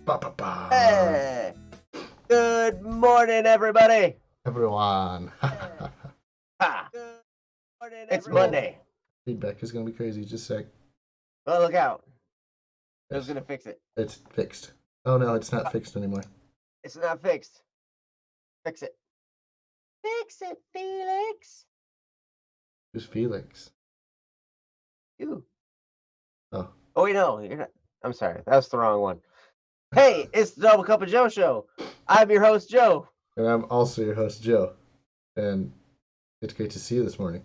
Ba, ba, ba. Hey, good morning, everybody. Everyone. Ha. It's Monday. Feedback is going to be crazy. Just a sec. Oh, look out. Who's Yes. going to fix it? It's fixed. Oh, no, it's not fixed anymore. It's not fixed. Fix it. Fix it, Felix. Who's Felix? You. Oh. Oh, wait, no. You're not. I'm sorry. That's the wrong one. Hey, it's the Double Cup of Joe show. I'm your host, Joe. And I'm also your host, Joe. And it's great to see you this morning.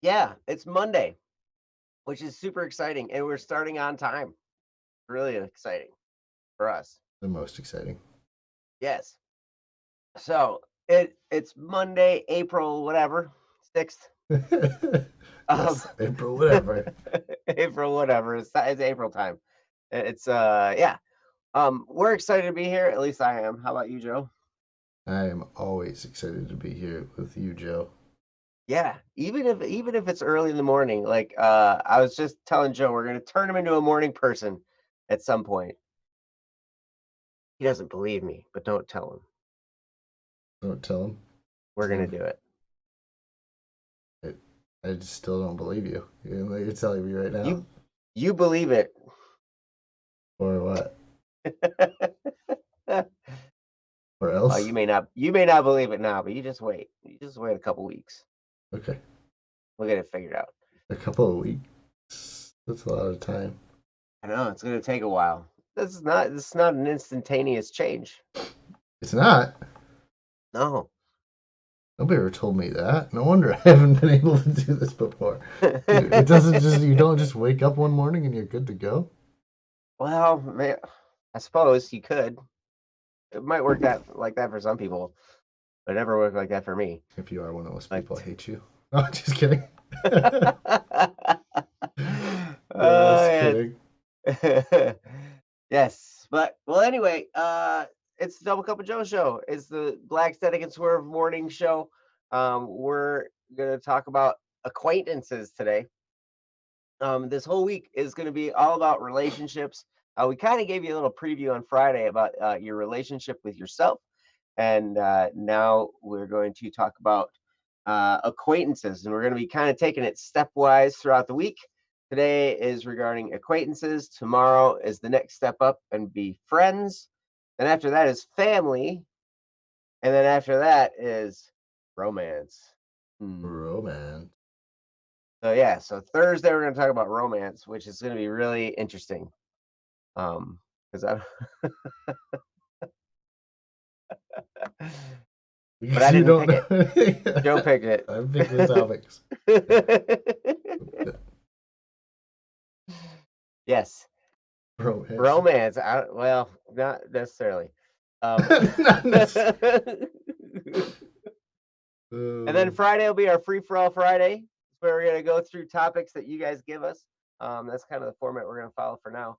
Yeah, it's Monday, which is super exciting. And we're starting on time. Really exciting for us. The most exciting. Yes. So it's Monday, April, whatever, 6th. Yes, April, whatever. April, whatever. It's April time. It's yeah. We're excited to be here. At least I am. How about you, Joe? I am always excited to be here with you, Joe. Yeah, even if it's early in the morning. Like I was just telling Joe, we're gonna turn him into a morning person at some point. He doesn't believe me, but don't tell him. Don't tell him. We're gonna do it. I just still don't believe you. You're telling me right now. You believe it. Or what? Or Oh, else? you may not believe it now, but you just wait. You just wait a couple weeks. Okay. We'll get it figured out. A couple of weeks. That's a lot of time. I know it's gonna take a while. This is not an instantaneous change. It's not. No. Nobody ever told me that. No wonder I haven't been able to do this before. It doesn't just, you don't just wake up one morning and you're good to go. Well, man, I suppose you could. It might work like that for some people, but it never worked like that for me. If you are one of those Like, people, I hate you. No, just kidding. yes. Kidding. Yes, but well, anyway, it's the Double Cup of Joe show. It's the Black Static and Swerve morning show. We're gonna talk about acquaintances today. This whole week is going to be all about relationships. We kind of gave you a little preview on Friday about your relationship with yourself, and now we're going to talk about acquaintances, and we're going to be kind of taking it stepwise throughout the week. Today is regarding acquaintances. Tomorrow is the next step up and be friends. Then after that is family, and then after that is romance. Romance. So yeah, so Thursday we're going to talk about romance, which is going to be really interesting. Because I, but I You didn't don't pick know. it. Joe picked it. I'm picking the topics. Yes, Romance. romance. Well, not necessarily. Not necessarily. And then Friday will be our free for all Friday, where we're going to go through topics that you guys give us. That's kind of the format we're going to follow for now.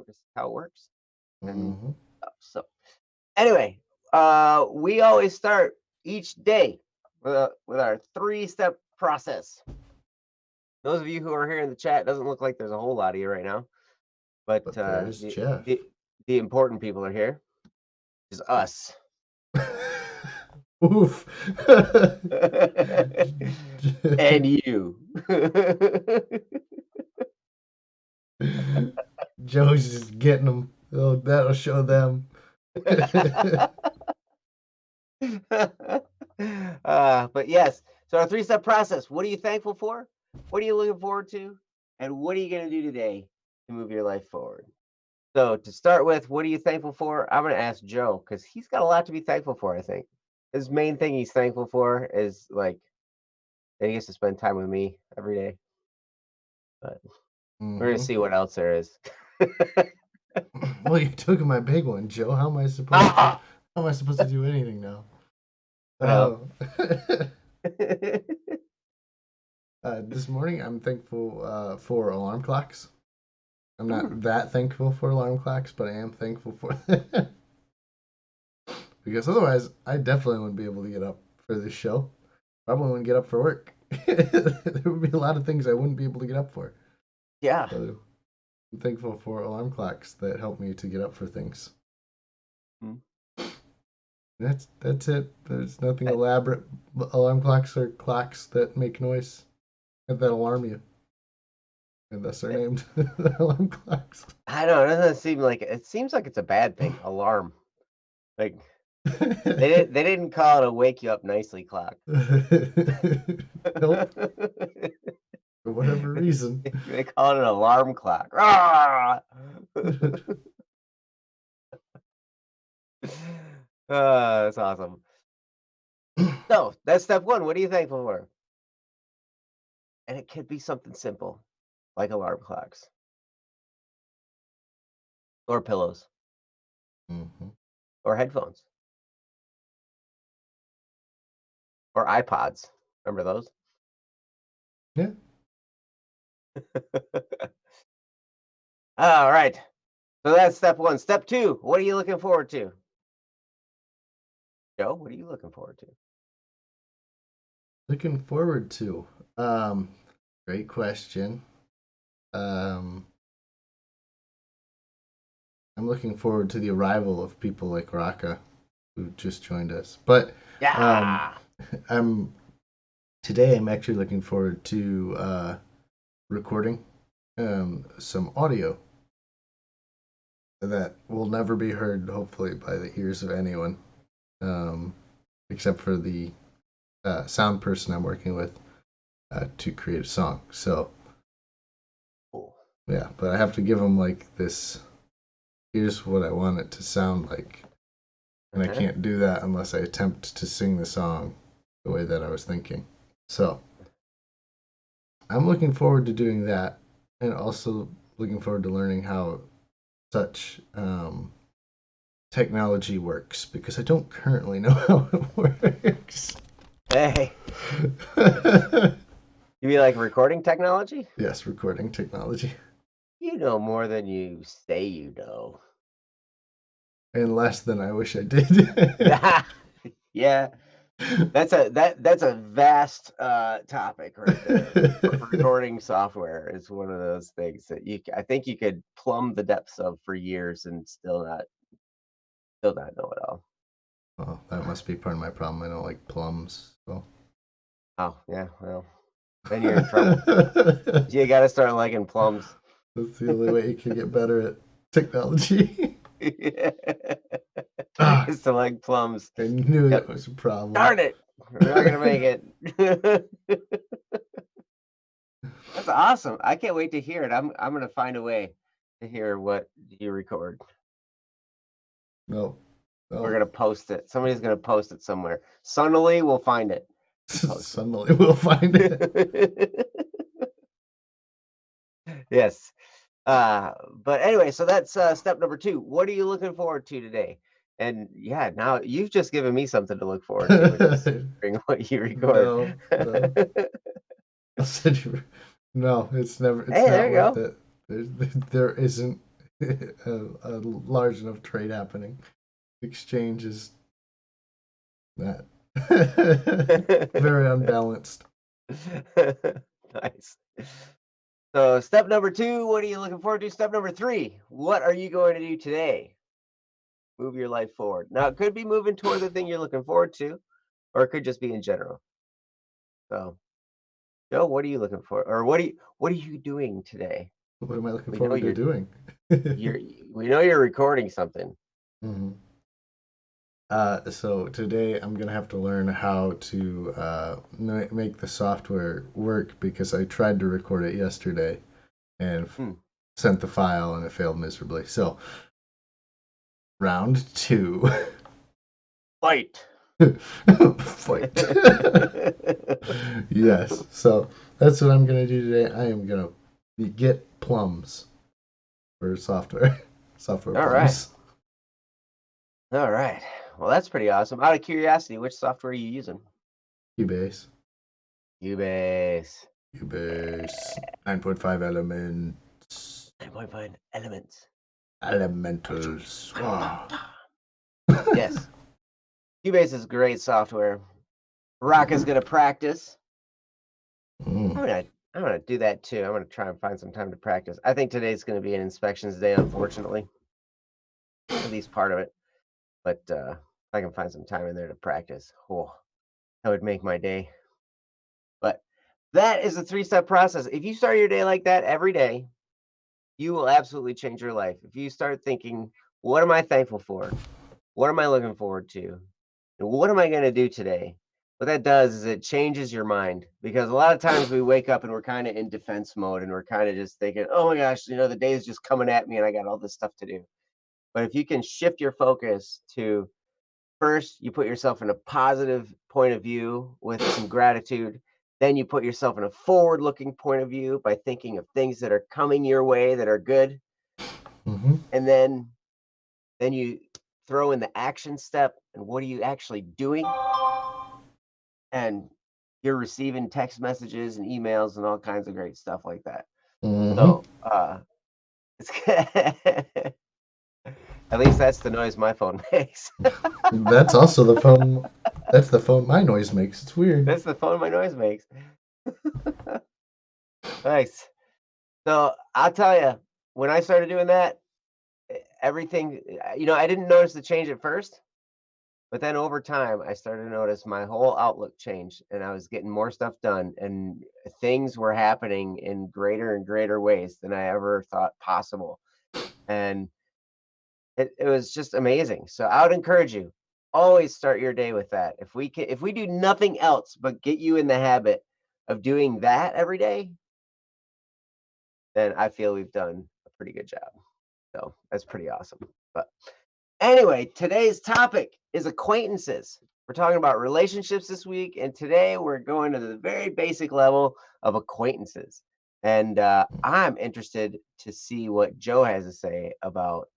This is how it works. And so, anyway, we always start each day with our 3-step process. Those of you who are here in the chat, it doesn't look like there's a whole lot of you right now, but there's Jeff. The important people are here. Is us. Oof. And you. Joe's just getting them. Oh, that'll show them. But yes, so our 3-step process. What are you thankful for? What are you looking forward to? And what are you going to do today to move your life forward? So to start with, what are you thankful for? I'm going to ask Joe because he's got a lot to be thankful for, I think. His main thing he's thankful for is like that he gets to spend time with me every day. But we're going to see what else there is. Well, you took my big one, Joe. How am I supposed to do anything now? Well. This morning, I'm thankful for alarm clocks. I'm not that thankful for alarm clocks, but I am thankful for them. Because otherwise, I definitely wouldn't be able to get up for this show. Probably wouldn't get up for work. There would be a lot of things I wouldn't be able to get up for. Yeah. So I'm thankful for alarm clocks that help me to get up for things. Hmm. That's it. There's nothing elaborate. Alarm clocks are clocks that make noise and that alarm you, and thus are named alarm clocks. I don't know. It doesn't seem like it seems like it's a bad thing. Alarm. Like they didn't call it a wake you up nicely clock. Nope. For whatever reason. They call it an alarm clock. Ah! That's awesome. So that's step one. What are you thankful for? And it could be something simple, like alarm clocks or pillows Mhm. or headphones or iPods. Remember those? Yeah. All right. So that's step one. Step two, what are you looking forward to? Joe, what are you looking forward to? Looking forward to. Um, Great question. Um, I'm looking forward to the arrival of people like Raka, who just joined us. But um, Yeah. I'm today. I'm actually looking forward to recording some audio that will never be heard, hopefully, by the ears of anyone, um, except for the sound person I'm working with to create a song. So Cool. yeah, but I have to give them like this. Here's what I want it to sound like, and I Uh-huh. can't do that unless I attempt to sing the song the way that I was thinking. So I'm looking forward to doing that, and also looking forward to learning how such technology works because I don't currently know how it works. Hey, you mean like recording technology? Yes, recording technology. You know more than you say you know. And less than I wish I did. Yeah, that's a vast topic right there. Recording software is one of those things that I think you could plumb the depths of for years and still not know it all. Well, that must be part of my problem. I don't like plums. So. Oh, yeah, well, then you're in trouble. You got to start liking plums. That's the only way you can get better at technology. Ah, Is to like plums. I knew Yep. that was a problem. Darn it, we're not gonna make it. That's awesome. I can't wait to hear it. I'm gonna find a way to hear what you record. No, We're no. gonna post it. Somebody's gonna post it somewhere. Sunnily, we'll find it and post Suddenly we'll find it. it. Yes. But anyway, so that's step number two. What are you looking forward to today? And yeah, now you've just given me something to look forward to, which is hearing what you record. No, no. I said you. No, it's never. It's Hey, there not you worth go. it. There isn't a large enough trade happening. Exchange is that very unbalanced. Nice. So step number two, what are you looking forward to? Step number three, what are you going to do today? Move your life forward. Now it could be moving toward the thing you're looking forward to, or it could just be in general. So Joe, what are you looking for? Or what are you doing today? What am I looking We know forward to you're doing? you're we know you're recording something. Mhm. So today I'm gonna have to learn how to make the software work because I tried to record it yesterday and Hmm. sent the file and it failed miserably. So round two, Fight. fight. Yes. So that's what I'm gonna do today. I am gonna get plums for software, software All right. plums. All right. Well, that's pretty awesome. Out of curiosity, which software are you using? Cubase, Cubase. Cubase, 9.5 elements, 9.5 elements. elementals. Wow. Yes. Cubase is great software. Rock is gonna practice. I Mm. mean, I'm gonna do that too. I'm gonna try and find some time to practice. I think today's gonna be an inspections day, unfortunately, at least part of it. But if I can find some time in there to practice, oh, that would make my day. But that is a three-step process. If you start your day like that every day, you will absolutely change your life. If you start thinking, what am I thankful for? What am I looking forward to? And what am I going to do today? What that does is it changes your mind because a lot of times we wake up and we're kind of in defense mode and we're kind of just thinking, oh my gosh, the day is just coming at me and I got all this stuff to do. But if you can shift your focus to first, you put yourself in a positive point of view with some gratitude. Then you put yourself in a forward looking point of view by thinking of things that are coming your way that are good. Mm-hmm. And then you throw in the action step and what are you actually doing? And you're receiving text messages and emails and all kinds of great stuff like that. Mm-hmm. So it's at least that's the noise my phone makes. That's also the phone. That's the phone my noise makes. It's weird. That's the phone my noise makes. Nice. So I'll tell you, when I started doing that, everything, I didn't notice the change at first, but then over time, I started to notice my whole outlook changed and I was getting more stuff done and things were happening in greater and greater ways than I ever thought possible. And it was just amazing. So I would encourage you, always start your day with that. If we do nothing else but get you in the habit of doing that every day, then I feel we've done a pretty good job. So that's pretty awesome. But anyway, today's topic is acquaintances. We're talking about relationships this week, and today we're going to the very basic level of acquaintances. And I'm interested to see what Joe has to say about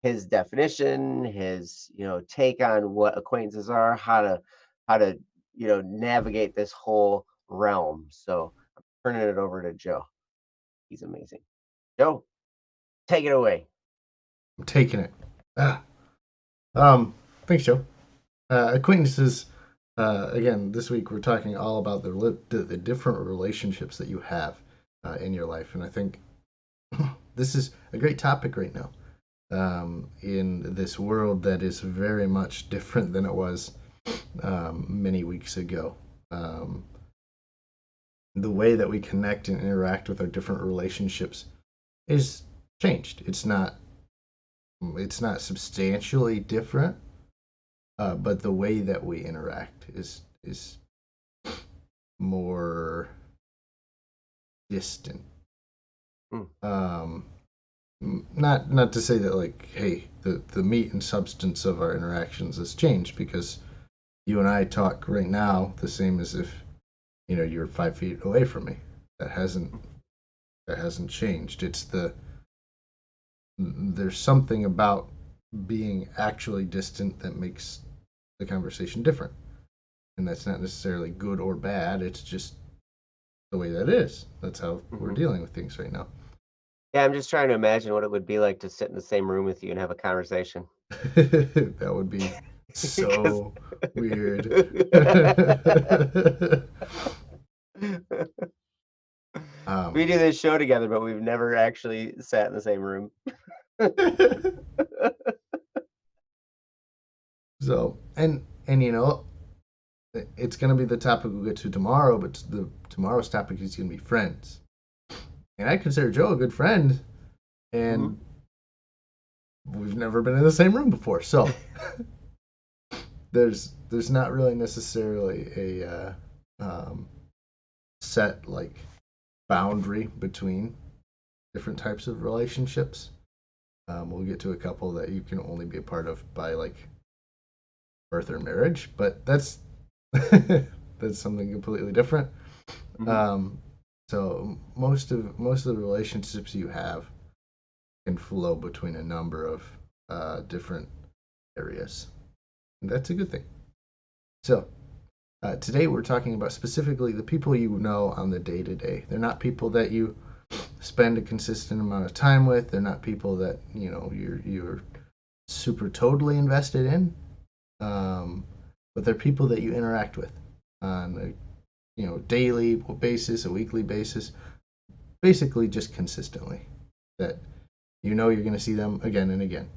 his definition, his take on what acquaintances are, how to navigate this whole realm. So I'm turning it over to Joe. He's amazing. Joe, take it away. I'm taking it. Ah. Um. Thanks, Joe. Acquaintances. Again, this week we're talking all about the different relationships that you have in your life, and I think this is a great topic right now. In this world that is very much different than it was many weeks ago. Um, the way that we connect and interact with our different relationships is changed. It's not substantially different, but the way that we interact is more distant. Mm, Um, not to say that like, hey, the meat and substance of our interactions has changed because you and I talk right now the same as if you're 5 feet away from me. That hasn't that hasn't changed. There's something about being actually distant that makes the conversation different, and that's not necessarily good or bad. It's just the way that is. That's how we're mhm. dealing with things right now. Yeah, I'm just trying to imagine what it would be like to sit in the same room with you and have a conversation. That would be 'Cause so weird. we um, do this show together, but we've never actually sat in the same room. so and it's gonna be the topic we'll get to tomorrow, but the tomorrow's topic is gonna be friends. And I consider Joe a good friend, Mhm. and we've never been in the same room before, so there's not really necessarily a set like boundary between different types of relationships. We'll get to a couple that you can only be a part of by like birth or marriage, but that's that's something completely different. Mhm. Um, so most of the relationships you have can flow between a number of different areas, and that's a good thing. So today we're talking about specifically the people you know on the day to day. They're not people that you spend a consistent amount of time with. They're not people that you're super totally invested in, but they're people that you interact with on daily basis, a weekly basis, basically just consistently. That you're going to see them again and again.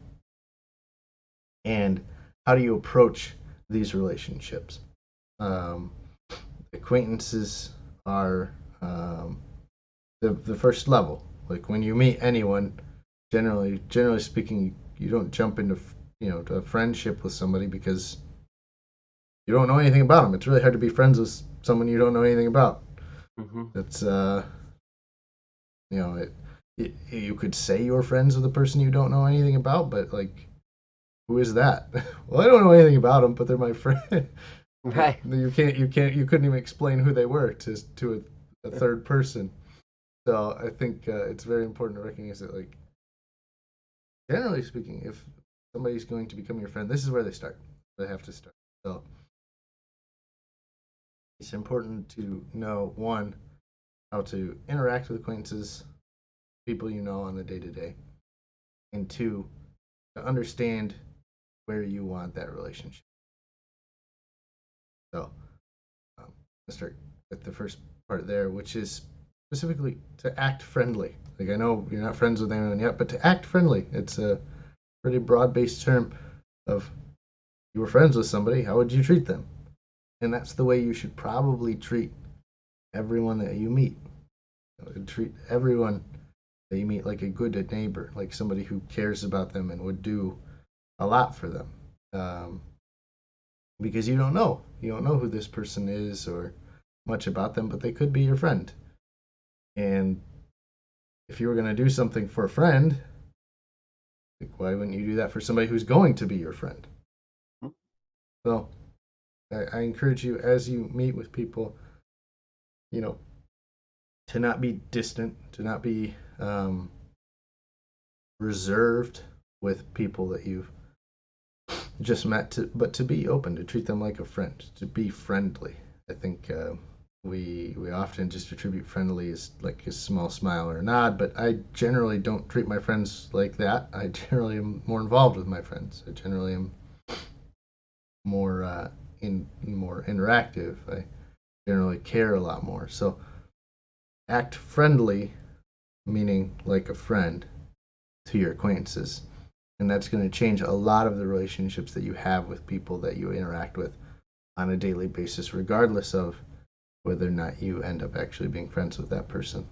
And how do you approach these relationships? Um, Acquaintances are the first level. Like when you meet anyone, generally speaking, you don't jump into to a friendship with somebody because you don't know anything about them. It's really hard to be friends with someone you don't know anything about. Hmm. It's you could say you're friends with a person you don't know anything about, but like, who is that? Well, I don't know anything about them, but they're my friend. Right. You couldn't even explain who they were to a third person. So I think it's very important to recognize that, like, generally speaking, if somebody's going to become your friend, this is where they start. They have to start. So it's important to know, one, how to interact with acquaintances, people you know on the day to day, and two, to understand where you want that relationship. So let's start with the first part there, which is specifically to act friendly. Like, I know you're not friends with anyone yet, but to act friendly, it's a pretty broad based term of, you were friends with somebody, how would you treat them? And that's the way you should probably treat everyone that you meet. Treat everyone that you meet like a good neighbor, like somebody who cares about them and would do a lot for them. Um, because you don't know who this person is or much about them, but they could be your friend. And if you were going to do something for a friend, like, why wouldn't you do that for somebody who's going to be your friend? So I encourage you, as you meet with people, you know, to not be distant, to not be reserved with people that you've just met, but to be open, to treat them like a friend, to be friendly. I think we often just attribute friendly as like a small smile or a nod, but I generally don't treat my friends like that. I generally am more involved with my friends. I generally am more interactive. I generally care a lot more. So act friendly, meaning like a friend to your acquaintances. And that's going to change a lot of the relationships that you have with people that you interact with on a daily basis, regardless of whether or not you end up actually being friends with that person.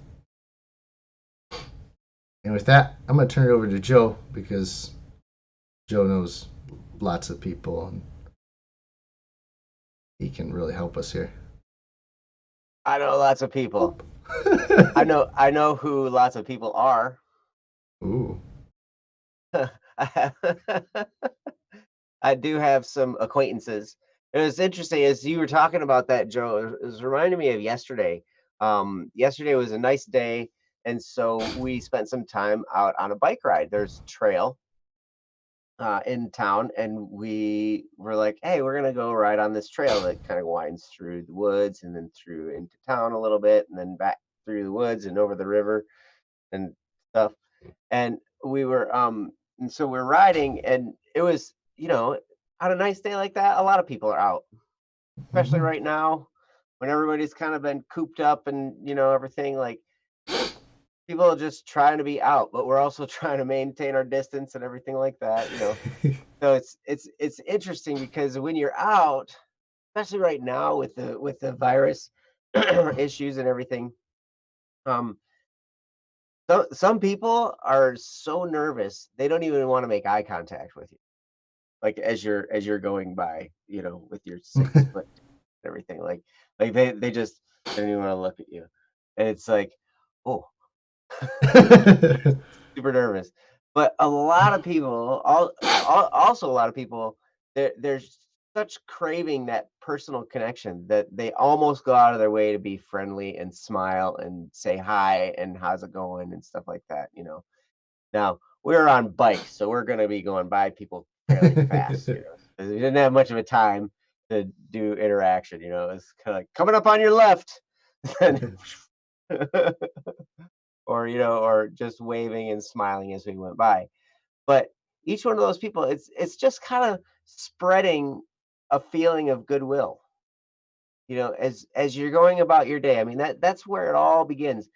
And with that, I'm going to turn it over to Joe because Joe knows lots of people and he can really help us here. I know lots of people. I Ooh. know who lots of people are. Ooh. I do have some acquaintances. It was interesting as you were talking about that, Joe. It was reminding me of yesterday. Yesterday was a nice day, and so we spent some time out on a bike ride. There's a trail in town, and we were like, "Hey, we're gonna go ride on this trail that kind of winds through the woods and then through into town a little bit, and then back through the woods and over the river and stuff." And so we're riding, and it was, on a nice day like that, a lot of people are out, especially Mm-hmm. right now when everybody's kind of been cooped up and everything. Like, people are just trying to be out, but we're also trying to maintain our distance and everything like that. So it's interesting because when you're out, especially right now with the virus issues and everything, um some people are so nervous they don't even want to make eye contact with you, like as you're going by, with your 6 foot and everything. Like they just, they don't even want to look at you, and it's like, oh, super nervous. But a lot of people, also a lot of people, there's such craving that personal connection that they almost go out of their way to be friendly and smile and say hi and how's it going and stuff like that. Now, we're on bikes, so we're gonna be going by people fairly fast. 'Cause we didn't have much of a time to do interaction. It's kinda like, "Coming up on your left," and or just waving and smiling as we went by. But each one of those people, it's just kinda spreading a feeling of goodwill. as you're going about your day. I mean, that's where it all begins.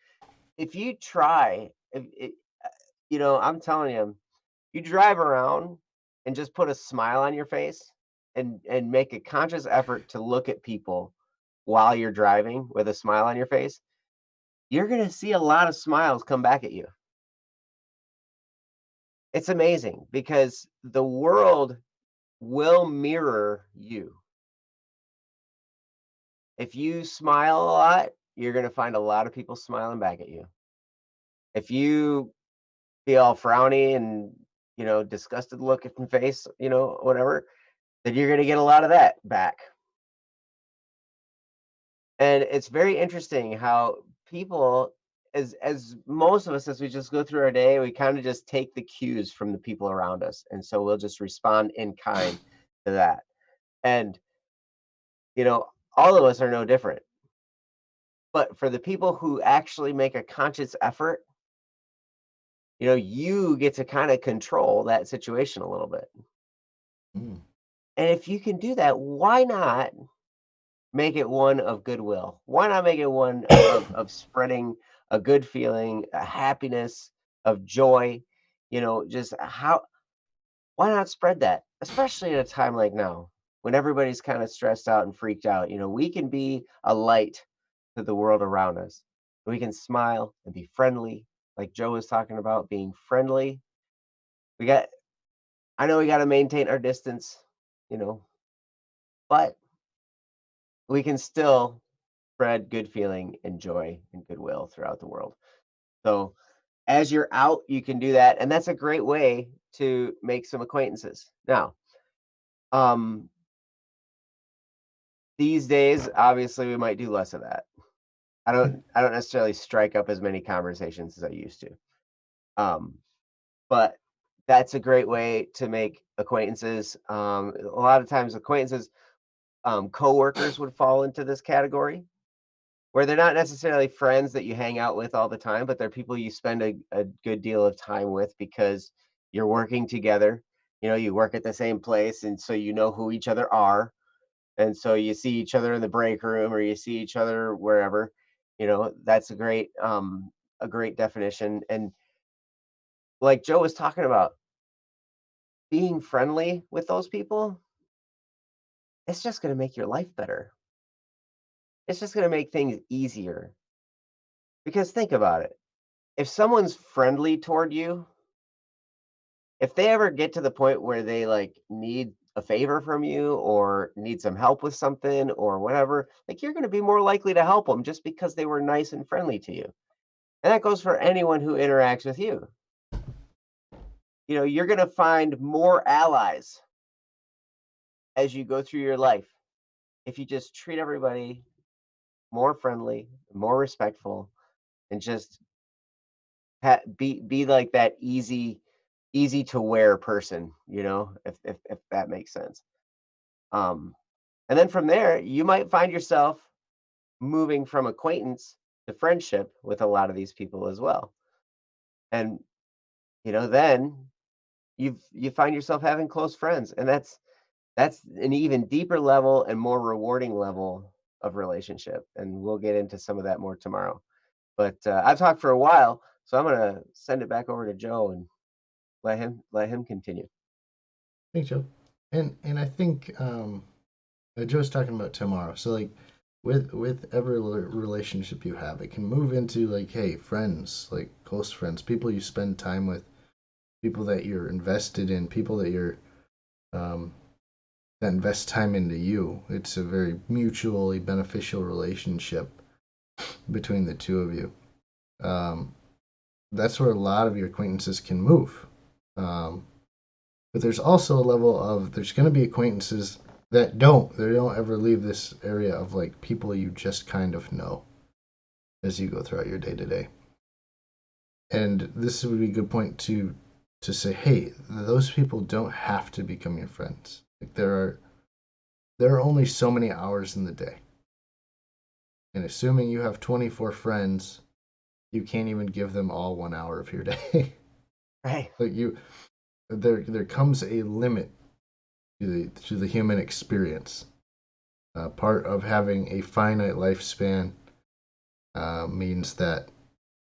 If you try, if it, I'm telling you, you drive around and just put a smile on your face and make a conscious effort to look at people while you're driving with a smile on your face, you're going to see a lot of smiles come back at you. It's amazing because the world will mirror you. If you smile a lot, you're going to find a lot of people smiling back at you. If you be all frowny and, disgusted look at your face, whatever, then you're going to get a lot of that back. And it's very interesting how people, as most of us, as we just go through our day, we kind of just take the cues from the people around us. And so we'll just respond in kind to that. And, you know, all of us are no different. But for the people who actually make a conscious effort, you get to kind of control that situation a little bit. Mm. And if you can do that, why not make it one of goodwill? Why not make it one of spreading a good feeling, a happiness, of joy? Just why not spread that? Especially at a time like now when everybody's kind of stressed out and freaked out. We can be a light to the world around us. We can smile and be friendly, like Joe was talking about being friendly. We got I know we got to maintain our distance, you know, but we can still spread good feeling and joy and goodwill throughout the world. So as you're out, you can do that, and that's a great way to make some acquaintances. Now, um, these days, obviously, we might do less of that. I don't necessarily strike up as many conversations as I used to. Um, but that's a great way to make acquaintances. A lot of times, acquaintances, coworkers would fall into this category where they're not necessarily friends that you hang out with all the time, but they're people you spend a good deal of time with because you're working together. You work at the same place, and so you know who each other are. And so you see each other in the break room or you see each other wherever. That's a great definition. And like Joe was talking about, being friendly with those people, it's just going to make your life better. It's just going to make things easier. Because think about it. If someone's friendly toward you, if they ever get to the point where they like need a favor from you or need some help with something or whatever, like you're going to be more likely to help them just because they were nice and friendly to you. And that goes for anyone who interacts with you. You're going to find more allies as you go through your life if you just treat everybody more friendly, more respectful, and just be like that easy to wear person, if that makes sense. Um, and then from there, you might find yourself moving from acquaintance to friendship with a lot of these people as well. And then you find yourself having close friends, and that's an even deeper level and more rewarding level of relationship. And we'll get into some of that more tomorrow. But I've talked for a while, so I'm gonna send it back over to Joe and let him continue. Thanks, Joe. And I think Joe's talking about tomorrow. So like with every relationship you have, it can move into like, hey, friends, like close friends, people you spend time with, people that you're invested in, people um, that invest time into you. It's a very mutually beneficial relationship between the two of you. Um, that's where a lot of your acquaintances can move. Um, but there's also a level of there's going to be acquaintances that they don't ever leave this area of like people you just kind of know as you go throughout your day to day. And this would be a good point to say, hey, those people don't have to become your friends. Like there are only so many hours in the day. And assuming you have 24 friends, you can't even give them all 1 hour of your day. Right. Like there comes a limit to the human experience. Part of having a finite lifespan means that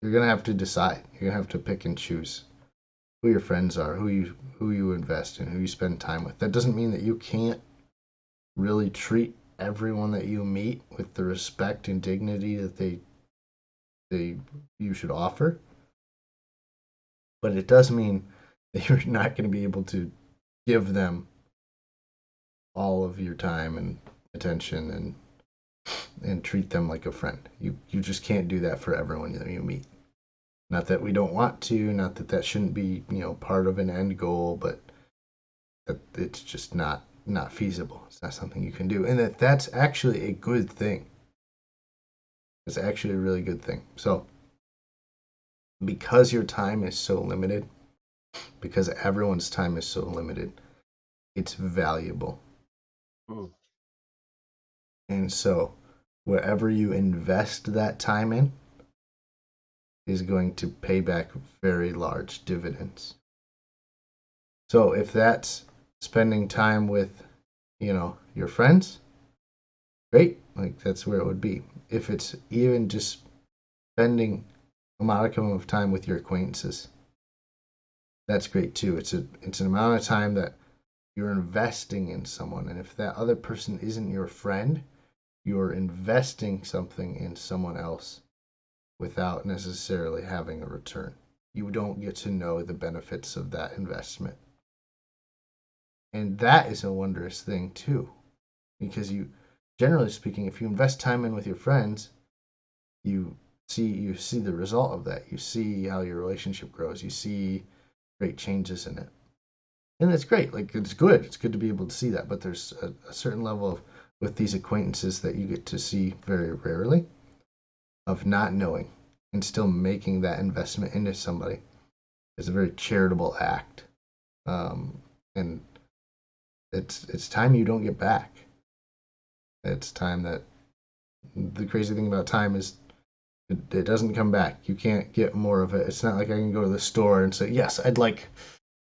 you're gonna have to decide. You're gonna have to pick and choose who your friends are, who you invest in, who you spend time with. That doesn't mean that you can't really treat everyone that you meet with the respect and dignity that they you should offer. But it does mean that you're not going to be able to give them all of your time and attention and treat them like a friend. You just can't do that for everyone that you meet. Not that we don't want to, not that that shouldn't be, part of an end goal, but that it's just not feasible. It's not something you can do. And that's actually a good thing. It's actually a really good thing. So, because your time is so limited, because everyone's time is so limited, it's valuable. Mm. And so, wherever you invest that time in is going to pay back very large dividends. So, if that's spending time with, your friends, great. Like, that's where it would be. If it's even just spending a modicum of time with your acquaintances, that's great too. It's an amount of time that you're investing in someone, and if that other person isn't your friend, you're investing something in someone else without necessarily having a return. You don't get to know the benefits of that investment. And that is a wondrous thing too, because generally speaking, if you invest time in with your friends, you see the result of that. You see how your relationship grows. You see great changes in it. And that's great. Like, it's good. It's good to be able to see that. But there's a certain level of with these acquaintances that you get to see very rarely, of not knowing and still making that investment into somebody. It's a very charitable act, and it's time you don't get back. It's time that the crazy thing about time is it doesn't come back. You can't get more of it. It's not like I can go to the store and say, "Yes, I'd like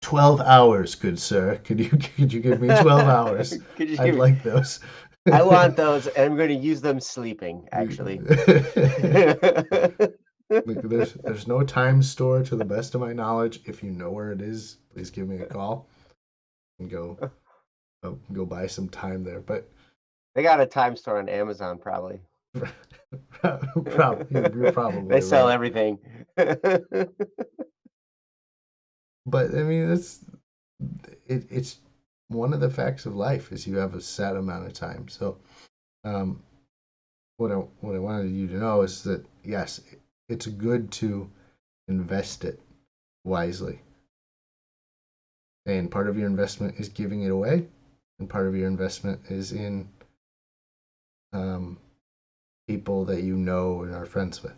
12 hours, good sir. Could you give me 12 hours? Could you I'd give me? like those." I want those, and I'm going to use them sleeping. Actually. Like, there's no time store to the best of my knowledge. If you know where it is, please give me a call and go buy some time there. But They got a time store on Amazon, probably. you're They probably sell right. everything. But I mean, it's one of the facts of life is you have a set amount of time. So, um, what I wanted you to know is that yes, it's good to invest it wisely. And part of your investment is giving it away, and part of your investment is in um, people that you know and are friends with,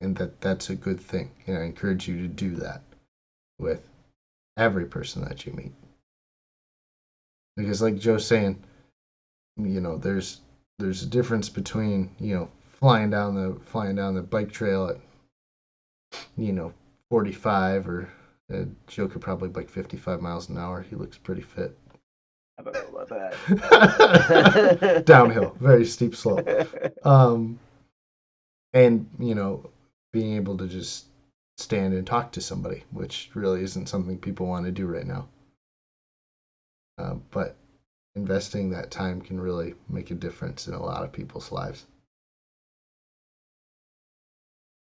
and that's a good thing. And I encourage you to do that with every person that you meet, because like Joe's saying, there's a difference between flying down the bike trail at 45, or Joe could probably bike 55 miles an hour. He looks pretty fit. I don't know about that. Downhill, very steep slope. Um, and being able to just stand and talk to somebody, which really isn't something people want to do right now. But investing that time can really make a difference in a lot of people's lives.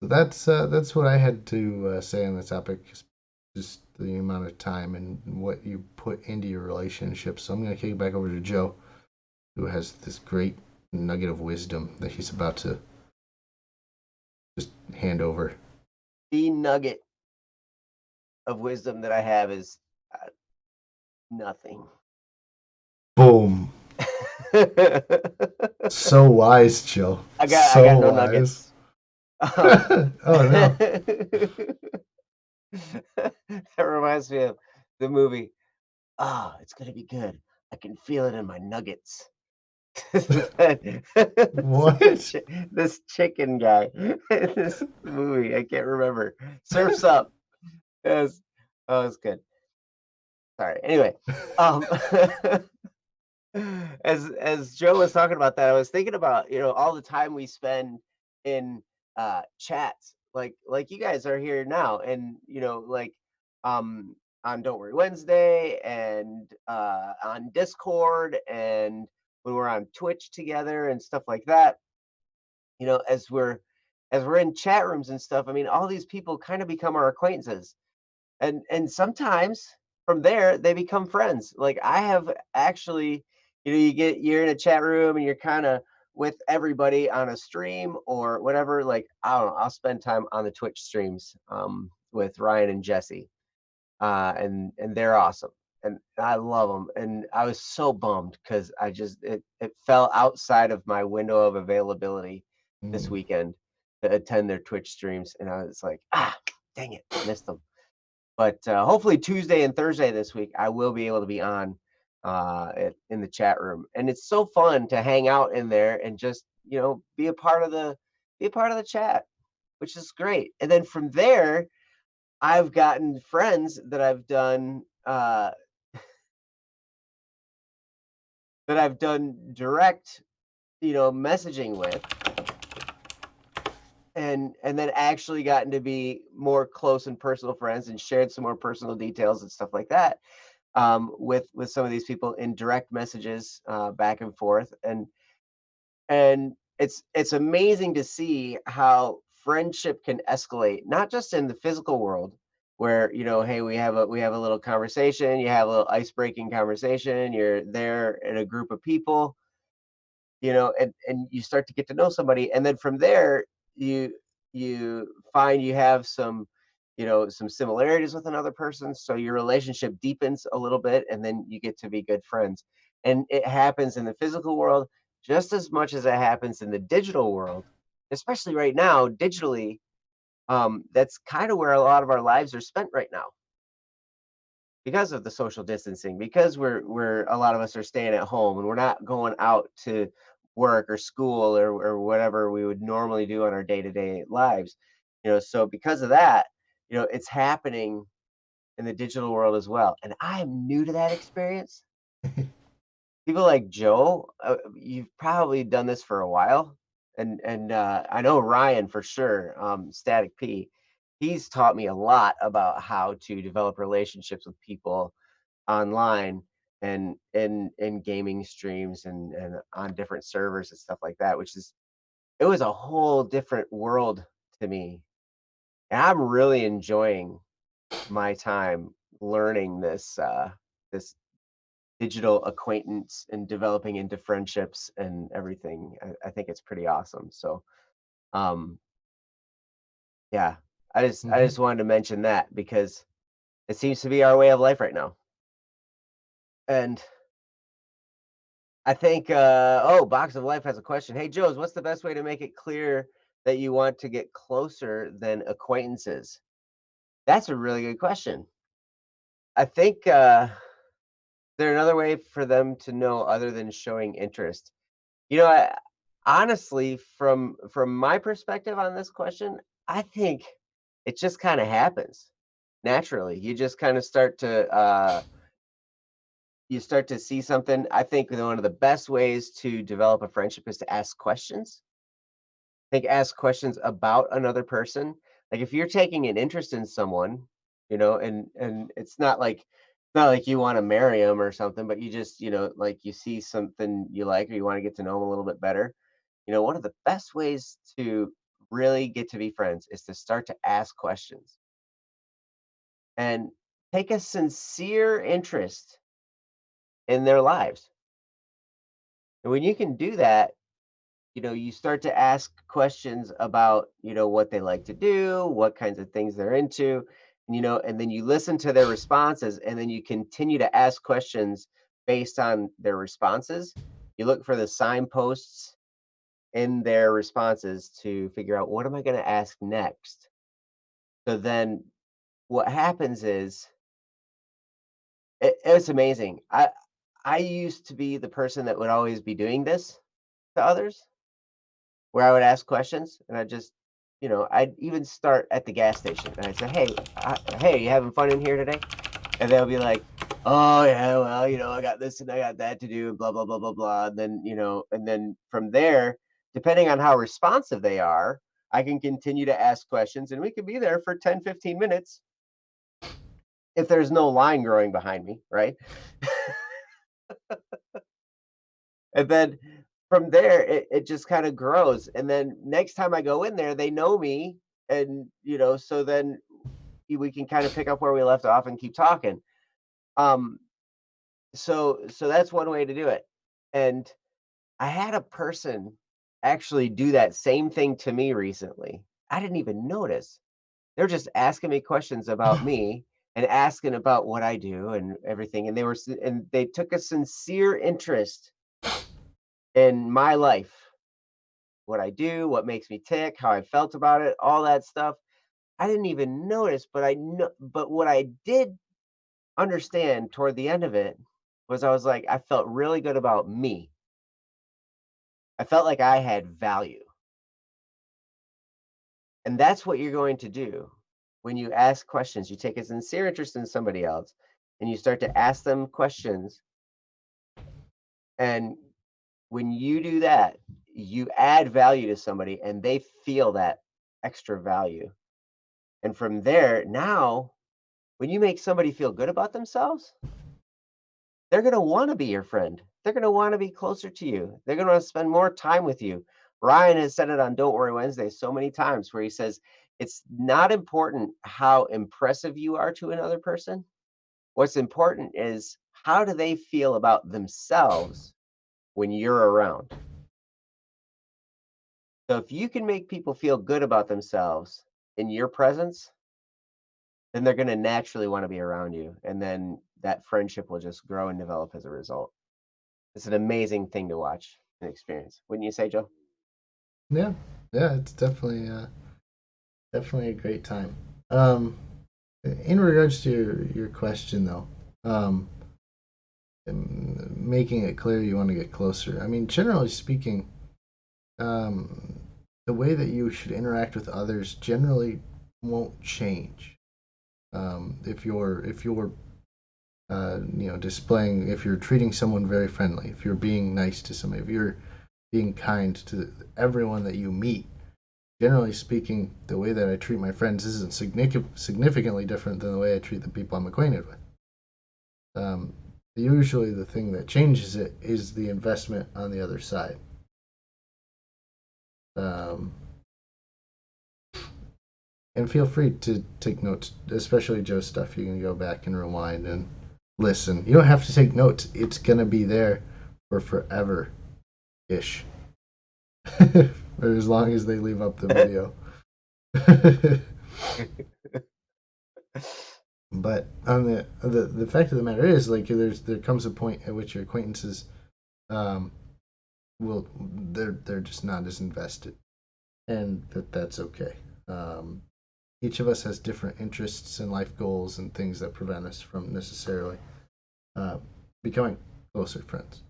So that's what I had to say on the topic. Just the amount of time and what you put into your relationship. So I'm going to kick it back over to Joe, who has this great nugget of wisdom that he's about to just hand over. The nugget of wisdom that I have is nothing. Boom. So wise, Joe. I So got no wise. nuggets. Oh no. That reminds me of the movie. Oh, it's gonna be good. I can feel it in my nuggets. What? This chicken guy in this movie, I can't remember. Surfs Up. Yes. Oh, it's good. Sorry. Anyway, um, As Joe was talking about that, I was thinking about, all the time we spend in chats, like you guys are here now, and like um on Don't Worry Wednesday, and on Discord, and when we're on Twitch together and stuff like that. As we're in chat rooms and stuff, I mean, all these people kind of become our acquaintances, and sometimes from there they become friends. Like, I have actually, you're in a chat room and you're kind of with everybody on a stream or whatever. Like, I don't know, I'll spend time on the Twitch streams with Ryan and Jesse, and they're awesome, and I love them. And I was so bummed because it fell outside of my window of availability this Mm. weekend to attend their Twitch streams, and I was like, dang it, missed them. But hopefully Tuesday and Thursday this week, I will be able to be on in the chat room, and it's so fun to hang out in there and just be a part of the chat, which is great. And then from there, I've gotten friends that I've done direct, messaging with, and then actually gotten to be more close and personal friends and shared some more personal details and stuff like that, with some of these people in direct messages, back and forth. And it's amazing to see how friendship can escalate, not just in the physical world, where, hey, we have a little conversation, you have a little ice breaking conversation, you're there in a group of people, and you start to get to know somebody, and then from there you you find you have some similarities with another person, so your relationship deepens a little bit, and then you get to be good friends. And it happens in the physical world just as much as it happens in the digital world, especially right now digitally. That's kind of where a lot of our lives are spent right now, because of the social distancing, because we're a lot of us are staying at home and we're not going out to work or school, or whatever we would normally do on our day-to-day lives. So because of that, it's happening in the digital world as well. And I am new to that experience. People like Joe, you've probably done this for a while, and I know Ryan for sure, Static P. He's taught me a lot about how to develop relationships with people online, and in gaming streams, and on different servers and stuff like that, it was a whole different world to me. And I'm really enjoying my time learning this digital acquaintance and developing into friendships and everything. I think it's pretty awesome. So um yeah, I just wanted to mention that because it seems to be our way of life right now. And I think, Box of Life has a question. Hey, Joe's, what's the best way to make it clear that you want to get closer than acquaintances? That's a really good question. I think, there another way for them to know other than showing interest? Honestly, from my perspective on this question, I think it just kind of happens naturally. You just kind of start to see something. I think that one of the best ways to develop a friendship is to ask questions. Ask questions about another person. Like, if you're taking an interest in someone, and it's not like you want to marry them or something, but you just, like, you see something you like, or you want to get to know them a little bit better. One of the best ways to really get to be friends is to start to ask questions and take a sincere interest in their lives. And when you can do that, you start to ask questions about, what they like to do, what kinds of things they're into, and then you listen to their responses, and then you continue to ask questions based on their responses. You look for the signposts in their responses to figure out, what am I going to ask next? So then what happens is, it's amazing. I used to be the person that would always be doing this to others, where I would ask questions, and I'd even start at the gas station, and I'd say, "Hey, hey, you having fun in here today?" And they'll be like, oh yeah, well, I got this and I got that to do, and blah blah blah blah blah. And then and then from there, depending on how responsive they are, I can continue to ask questions, and we can be there for 10, 15 minutes if there's no line growing behind me, right? And then from there, it just kind of grows. And then next time I go in there, they know me, and so then we can kind of pick up where we left off and keep talking. Um, so that's one way to do it. And I had a person actually do that same thing to me recently. I didn't even notice. They're just asking me questions about me and asking about what I do and everything. And they took a sincere interest in my life, what I do, what makes me tick, how I felt about it, all that stuff. I didn't even notice, but I know. But what I did understand toward the end of it was I was like, I felt really good about me. I felt like I had value. And that's what you're going to do when you ask questions. You take a sincere interest in somebody else and you start to ask them questions. And when you do that, you add value to somebody and they feel that extra value. And from there, now, when you make somebody feel good about themselves, they're going to want to be your friend. They're going to want to be closer to you. They're going to want to spend more time with you. Ryan has said it on Don't Worry Wednesday so many times where he says, it's not important how impressive you are to another person. What's important is how do they feel about themselves when you're around? So if you can make people feel good about themselves in your presence, then they're going to naturally want to be around you. And then that friendship will just grow and develop as a result. It's an amazing thing to watch and experience. Wouldn't you say, Joe? Yeah, yeah, it's definitely a great time. Um, in regards to your question though, um, making it clear you want to get closer. I mean, generally speaking, um, the way that you should interact with others generally won't change. If you're displaying, if you're treating someone very friendly, if you're being nice to somebody, if you're being kind to everyone that you meet, generally speaking, the way that I treat my friends isn't significantly different than the way I treat the people I'm acquainted with. Um, Usually, the thing that changes it is the investment on the other side. Um, and feel free to take notes, especially Joe's stuff. You can go back and rewind and listen. You don't have to take notes, it's going to be there for forever ish, or as long as they leave up the video. But on the fact of the matter is, like, there comes a point at which your acquaintances um, will they're just not as invested, and that's okay. Um, each of us has different interests and life goals and things that prevent us from necessarily uh, becoming closer friends.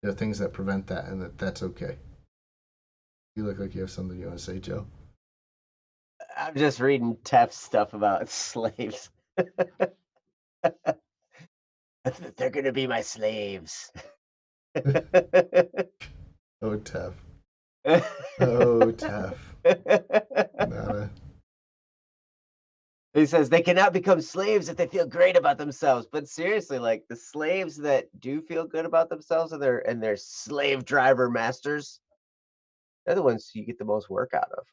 There are things that prevent that, and that's okay. You look like you have something you want to say, Joe. I'm just reading Tef's stuff about slaves. They're going to be my slaves. Oh, tough. Oh, tough. Nada. He says they cannot become slaves if they feel great about themselves. But seriously, like the slaves that do feel good about themselves and their slave driver masters, they're the ones you get the most work out of.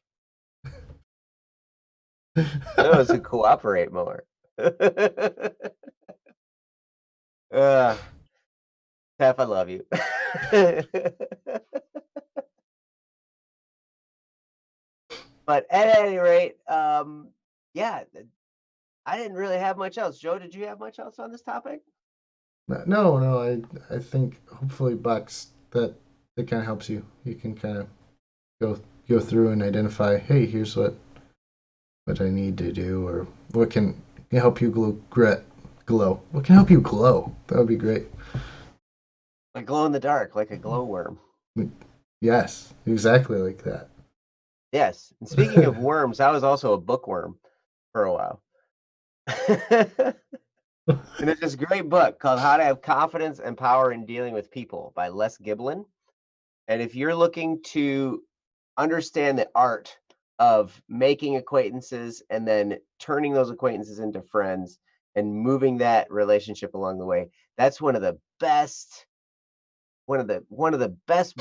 They're the ones who cooperate more. uh, Tef, I love you. But at any rate, yeah, I didn't really have much else. Joe, did you have much else on this topic? No. I think hopefully, Bucks, that kind of helps you. You can kind of go go through and identify. Hey, here's what I need to do, or what can help you glow. What can help you glow? That would be great. Like glow in the dark, like a glowworm. Yes, exactly like that. Yes. And speaking of worms, I was also a bookworm for a while. And there's this great book called How to Have Confidence and Power in Dealing with People by Les Giblin. And if you're looking to understand the art of making acquaintances and then turning those acquaintances into friends and moving that relationship along the way, that's one of the best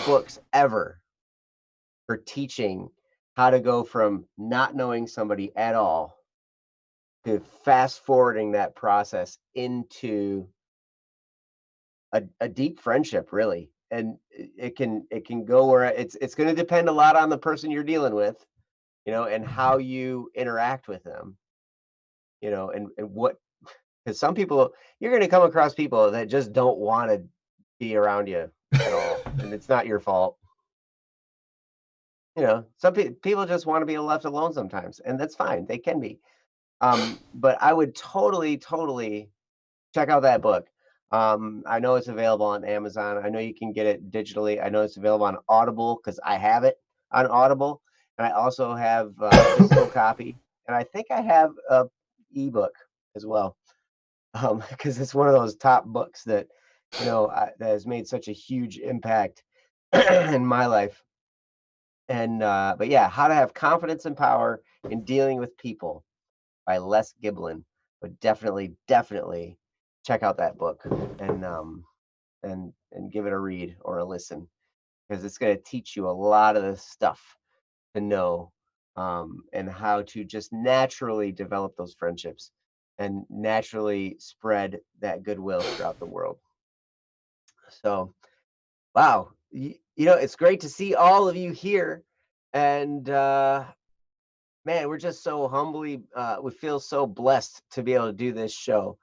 books ever for teaching how to go from not knowing somebody at all to fast forwarding that process into a deep friendship, really. And it can go where it's going to depend a lot on the person you're dealing with, and how you interact with them, and what, because some people, you're going to come across people that just don't want to be around you at all, and it's not your fault. Some people just want to be left alone sometimes, and that's fine. They can be. But I would totally check out that book. I know it's available on Amazon. I know you can get it digitally. I know it's available on Audible because I have it on Audible, and I also have a physical copy, and I think I have a ebook as well, because it's one of those top books that that has made such a huge impact in my life. And but yeah, How to Have Confidence and Power in Dealing with People by Les Giblin. But definitely check out that book and give it a read or a listen, because it's going to teach you a lot of the stuff to know, and how to just naturally develop those friendships and naturally spread that goodwill throughout the world. So, wow, it's great to see all of you here, and man, we're just so humbly, we feel so blessed to be able to do this show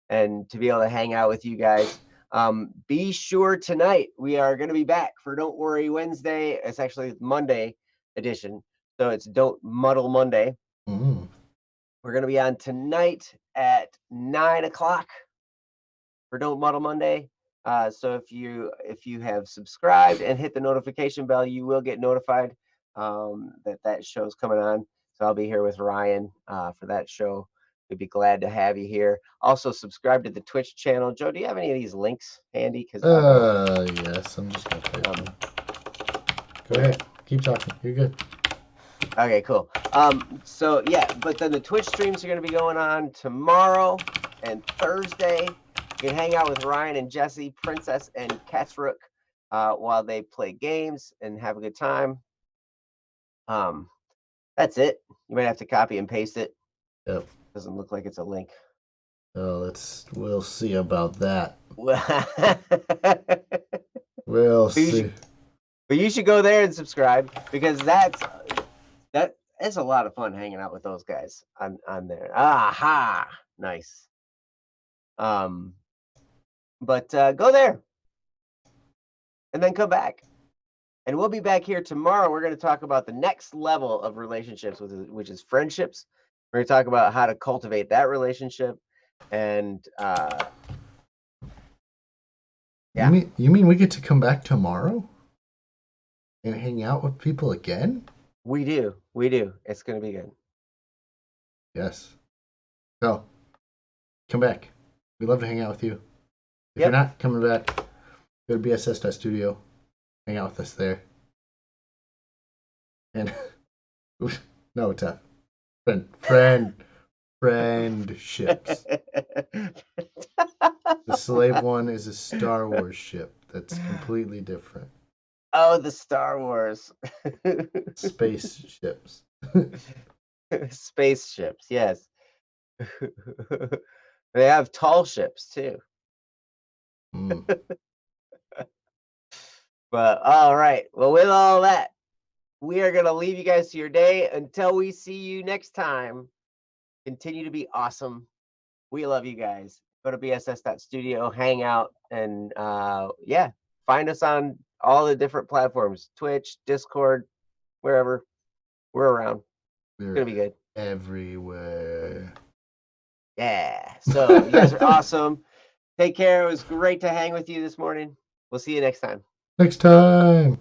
and to be able to hang out with you guys. Be sure tonight we are going to be back for Don't Worry Wednesday. It's actually Monday edition, so it's Don't Muddle Monday. We're going to be on tonight at 9 o'clock for Don't Muddle Monday. So if you have subscribed and hit the notification bell, you will get notified that show's coming on. So I'll be here with Ryan for that show. We'd be glad to have you here. Also, subscribe to the Twitch channel. Joe, do you have any of these links handy? Yes, I'm just gonna type them. Go ahead, keep talking. You're good. Okay, cool. So yeah, but then the Twitch streams are going to be going on tomorrow and Thursday. You can hang out with Ryan and Jesse, Princess and Catsrook, while they play games and have a good time. That's it. You might have to copy and paste it. Yep. Doesn't look like it's a link. Oh, we'll see about that. We'll We'll see. But you should go there and subscribe, because that's a lot of fun hanging out with those guys on there. Aha, nice. But go there and then come back. And we'll be back here tomorrow. We're going to talk about the next level of relationships, which is friendships. We're going to talk about how to cultivate that relationship. And yeah. You mean we get to come back tomorrow and hang out with people again? We do. It's going to be good. Yes. So, come back. We'd love to hang out with you. If you're not coming back, go to bss.studio. Hang out with us there. And no, tough. Friendships. The slave one is a Star Wars ship that's completely different. Oh, the Star Wars. Spaceships. Spaceships, yes. They have tall ships too. But all right. Well, with all that, we are going to leave you guys to your day until we see you next time. Continue to be awesome. We love you guys. Go to bss.studio, hang out, and yeah, find us on all the different platforms, Twitch, Discord, wherever. We're around. It's going to be good. Everywhere. Yeah. So you guys are awesome. Take care. It was great to hang with you this morning. We'll see you next time. Next time.